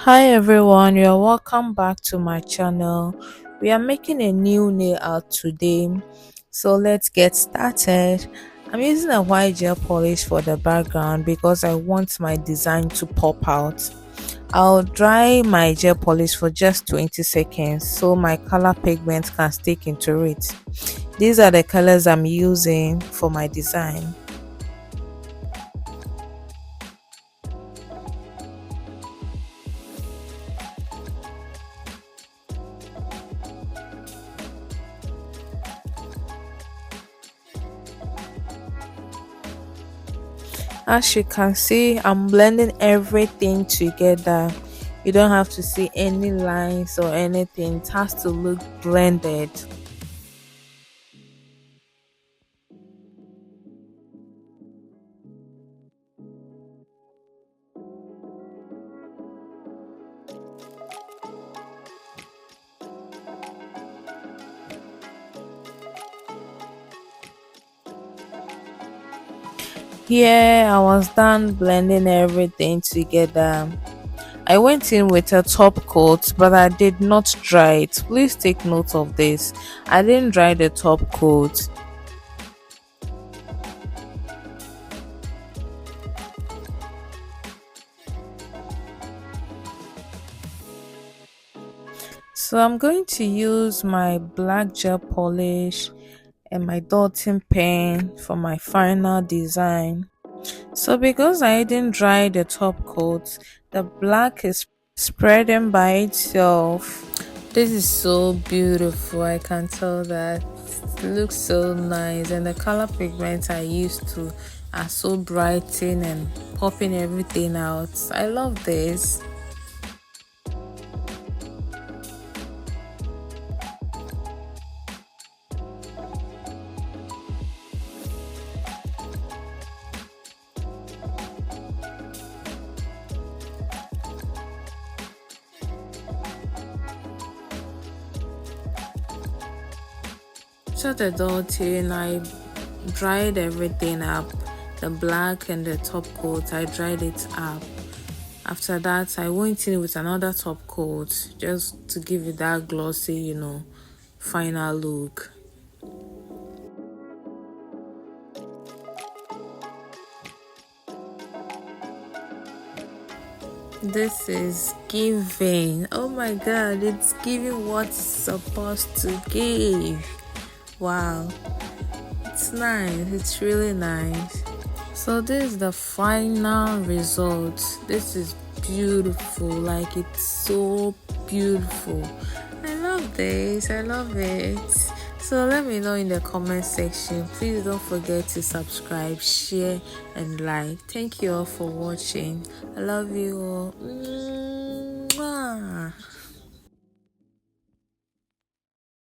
Hi everyone, you are welcome back to my channel. We are making a new nail art today, so let's get started. I'm using a white gel polish for the background because I want my design to pop out. I'll dry my gel polish for just 20 seconds so my color pigment can stick into it. These are the colors I'm using for my design. As you can see, I'm blending everything together. You don't have to see any lines or anything, it has to look blended. Here I was done blending everything together. I went in with a top coat, but I did not dry it. Please take note of this. I didn't dry the top coat. So I'm going to use my black gel polish and my dotting pen for my final design. So because I didn't dry the top coat, the black is spreading by itself. This is so beautiful, I can tell that. It looks so nice, and the color pigments I used to are so brightening and popping everything out. I love this. After the dotting, I dried everything up. The black and the top coat, I dried it up. After that, I went in with another top coat just to give it that glossy, final look. This is giving. Oh my god, it's giving what it's supposed to give. Wow, it's nice, it's really nice. So this is the final result. This is beautiful, like it's so beautiful. I love this, I love it. So let me know in the comment section. Please don't forget to subscribe, share and like. Thank you all for watching. I love you all. Mwah.